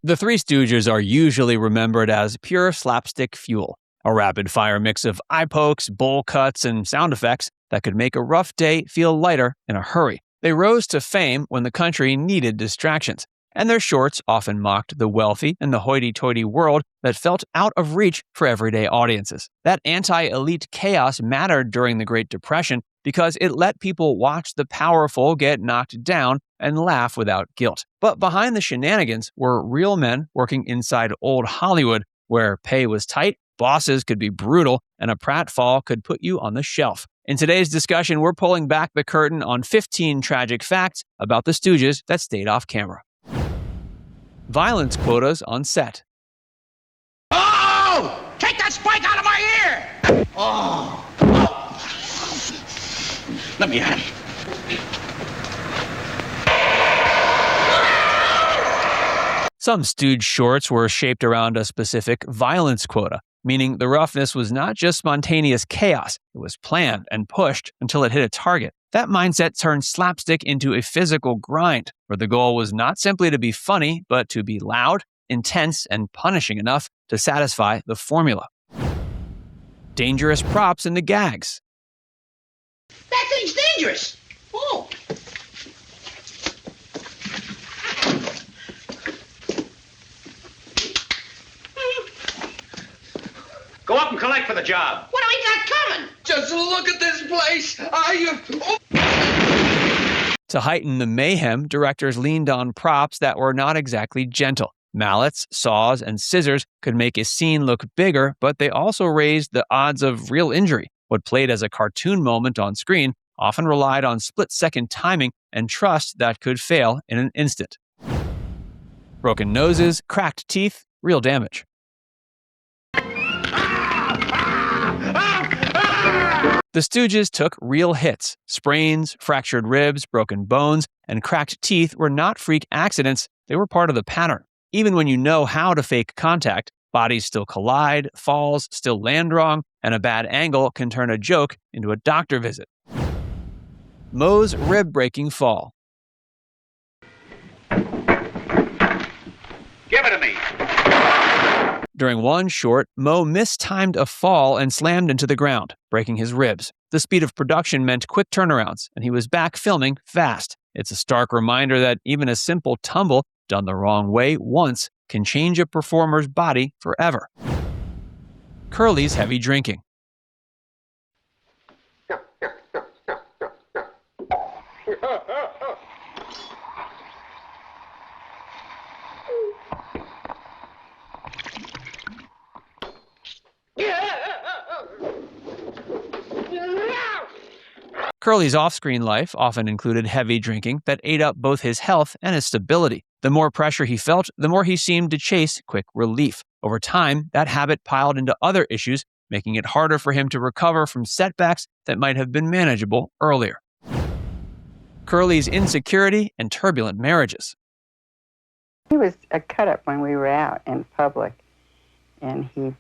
The Three Stooges are usually remembered as pure slapstick fuel, a rapid-fire mix of eye pokes, bowl cuts, and sound effects that could make a rough day feel lighter in a hurry. They rose to fame when the country needed distractions, and their shorts often mocked the wealthy and the hoity-toity world that felt out of reach for everyday audiences. That anti-elite chaos mattered during the Great Depression because it let people watch the powerful get knocked down and laugh without guilt. But behind the shenanigans were real men working inside old Hollywood, where pay was tight, bosses could be brutal, and a pratfall could put you on the shelf. In today's discussion, we're pulling back the curtain on 15 tragic facts about the Stooges that stayed off camera. Violence quotas on set. Oh! Take that spike out of my ear! Oh! Oh! Let me at him. Some Stooge shorts were shaped around a specific violence quota, meaning the roughness was not just spontaneous chaos, it was planned and pushed until it hit a target. That mindset turned slapstick into a physical grind, where the goal was not simply to be funny, but to be loud, intense, and punishing enough to satisfy the formula. Dangerous props in the gags. That thing's dangerous! Oh! Go up and collect for the job. What do we got coming? Just look at this place. To heighten the mayhem, directors leaned on props that were not exactly gentle. Mallets, saws, and scissors could make a scene look bigger, but they also raised the odds of real injury. What played as a cartoon moment on screen often relied on split-second timing and trust that could fail in an instant. Broken noses, cracked teeth, real damage. The Stooges took real hits. Sprains, fractured ribs, broken bones, and cracked teeth were not freak accidents. They were part of the pattern. Even when you know how to fake contact, bodies still collide, falls still land wrong, and a bad angle can turn a joke into a doctor visit. Moe's rib-breaking fall. Give it to me. During one short, Moe mistimed a fall and slammed into the ground, breaking his ribs. The speed of production meant quick turnarounds, and he was back filming fast. It's a stark reminder that even a simple tumble done the wrong way once can change a performer's body forever. Curly's heavy drinking. Curly's off-screen life often included heavy drinking that ate up both his health and his stability. The more pressure he felt, the more he seemed to chase quick relief. Over time, that habit piled into other issues, making it harder for him to recover from setbacks that might have been manageable earlier. Curly's insecurity and turbulent marriages. He was a cut-up when we were out in public, and he'd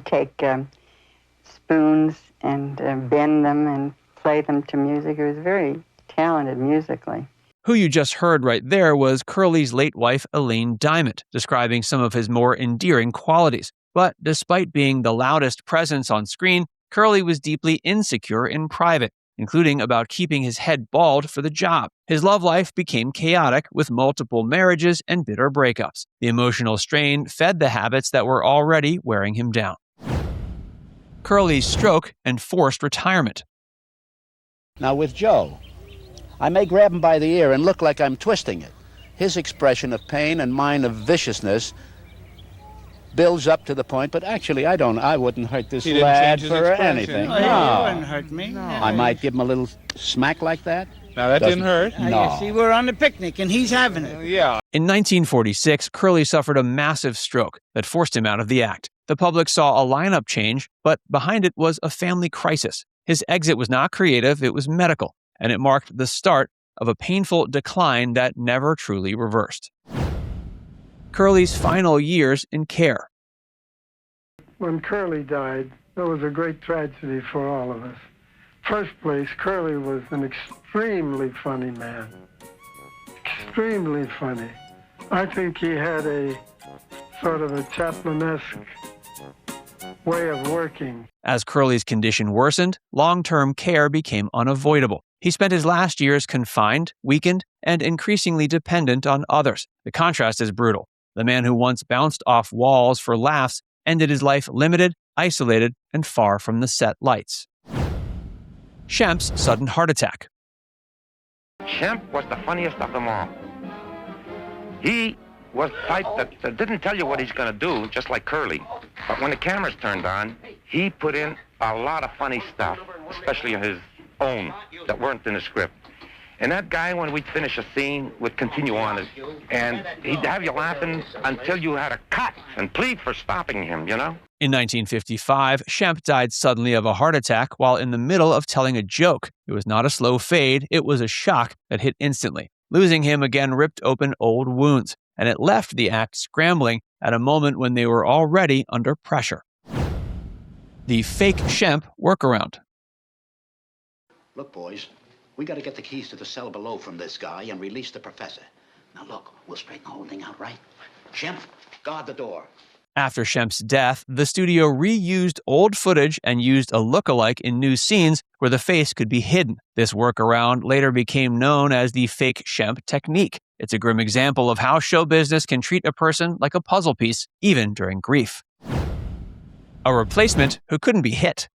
take spoons and bend them and play them to music. He was very talented musically. Who you just heard right there was Curly's late wife, Elaine Diamond, describing some of his more endearing qualities. But despite being the loudest presence on screen, Curly was deeply insecure in private, including about keeping his head bald for the job. His love life became chaotic with multiple marriages and bitter breakups. The emotional strain fed the habits that were already wearing him down. Curly's stroke and forced retirement. Now with Joe, I may grab him by the ear and look like I'm twisting it. His expression of pain and mine of viciousness builds up to the point, but actually I wouldn't hurt this lad for anything. No, you wouldn't hurt me. No. I might give him a little smack like that. Now that didn't hurt. No. You see, we're on the picnic and he's having it. Yeah. In 1946, Curly suffered a massive stroke that forced him out of the act. The public saw a lineup change, but behind it was a family crisis. His exit was not creative, it was medical, and it marked the start of a painful decline that never truly reversed. Curly's final years in care. When Curly died, that was a great tragedy for all of us. First place, Curly was an extremely funny man. Extremely funny. I think he had a sort of a Chaplin-esque way of working. As Curly's condition worsened, long-term care became unavoidable. He spent his last years confined, weakened, and increasingly dependent on others. The contrast is brutal. The man who once bounced off walls for laughs ended his life limited, isolated, and far from the set lights. Shemp's sudden heart attack. Shemp was the funniest of them all. He was the type that didn't tell you what he's going to do, just like Curly. But when the cameras turned on, he put in a lot of funny stuff, especially his own, that weren't in the script. And that guy, when we'd finish a scene, would continue on it, and he'd have you laughing until you had to cut and plead for stopping him, you know? In 1955, Shemp died suddenly of a heart attack while in the middle of telling a joke. It was not a slow fade, it was a shock that hit instantly. Losing him again ripped open old wounds, and it left the act scrambling at a moment when they were already under pressure. The fake Shemp workaround. Look, boys, we got to get the keys to the cell below from this guy and release the professor. Now look, we'll straighten the whole thing out, right? Shemp, guard the door. After Shemp's death, the studio reused old footage and used a look-alike in new scenes where the face could be hidden. This workaround later became known as the fake Shemp technique. It's a grim example of how show business can treat a person like a puzzle piece, even during grief. A replacement who couldn't be hit.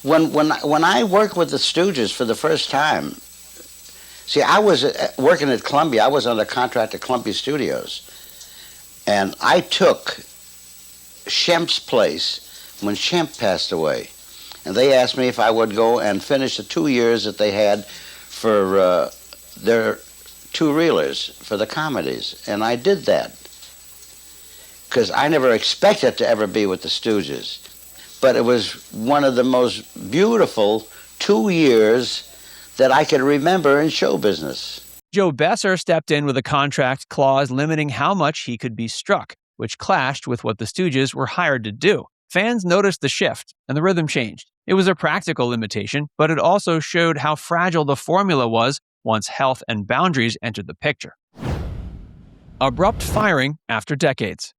When I worked with the Stooges for the first time, see, I was working at Columbia. I was under contract at Columbia Studios. And I took Shemp's place when Shemp passed away. And they asked me if I would go and finish the 2 years that they had for their two-reelers, for the comedies. And I did that. Because I never expected to ever be with the Stooges. But it was one of the most beautiful 2 years that I could remember in show business. Joe Besser stepped in with a contract clause limiting how much he could be struck, which clashed with what the Stooges were hired to do. Fans noticed the shift, and the rhythm changed. It was a practical limitation, but it also showed how fragile the formula was once health and boundaries entered the picture. Abrupt firing after decades.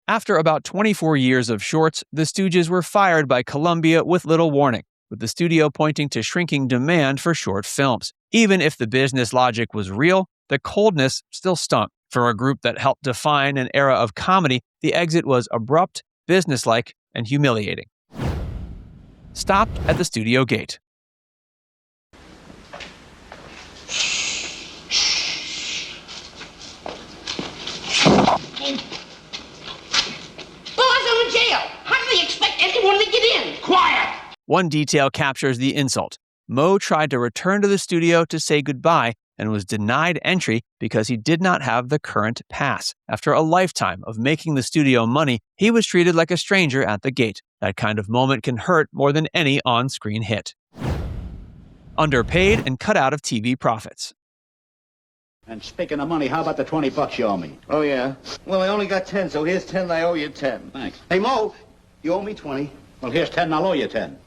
After about 24 years of shorts, the Stooges were fired by Columbia with little warning, with the studio pointing to shrinking demand for short films. Even if the business logic was real, the coldness still stunk. For a group that helped define an era of comedy, the exit was abrupt, businesslike, and humiliating. Stopped at the studio gate. I'm in jail. How do they expect anyone to get in? Quiet! One detail captures the insult. Moe tried to return to the studio to say goodbye and was denied entry because he did not have the current pass. After a lifetime of making the studio money, he was treated like a stranger at the gate. That kind of moment can hurt more than any on-screen hit. Underpaid and cut out of TV profits. And speaking of money, how about the $20 you owe me? Oh, yeah? Well, I only got 10, so here's 10, I owe you 10. Thanks. Hey, Mo, you owe me 20. Well, here's 10, I'll owe you 10.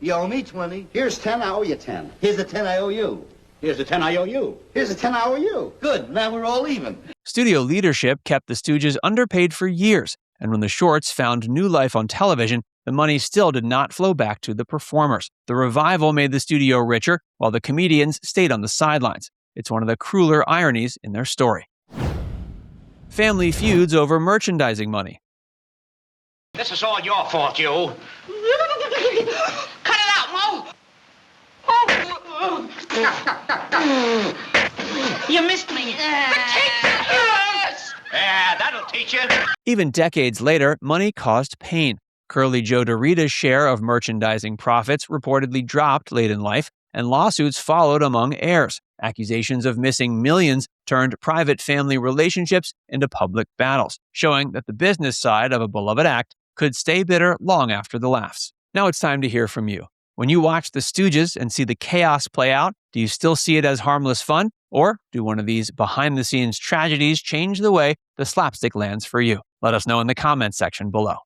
You owe me 20. Here's 10, I owe you 10. Here's the 10 I owe you. Here's the 10 I owe you. Here's the 10 I owe you. Good, now we're all even. Studio leadership kept the Stooges underpaid for years, and when the shorts found new life on television, the money still did not flow back to the performers. The revival made the studio richer, while the comedians stayed on the sidelines. It's one of the crueler ironies in their story. Family feuds over merchandising money. This is all your fault, you. Cut it out, Mo! You missed me. Yeah, that'll teach you. Even decades later, money caused pain. Curly Joe DeRita's share of merchandising profits reportedly dropped late in life, and lawsuits followed among heirs. Accusations of missing millions turned private family relationships into public battles, showing that the business side of a beloved act could stay bitter long after the laughs. Now it's time to hear from you. When you watch The Stooges and see the chaos play out, do you still see it as harmless fun? Or do one of these behind-the-scenes tragedies change the way the slapstick lands for you? Let us know in the comments section below.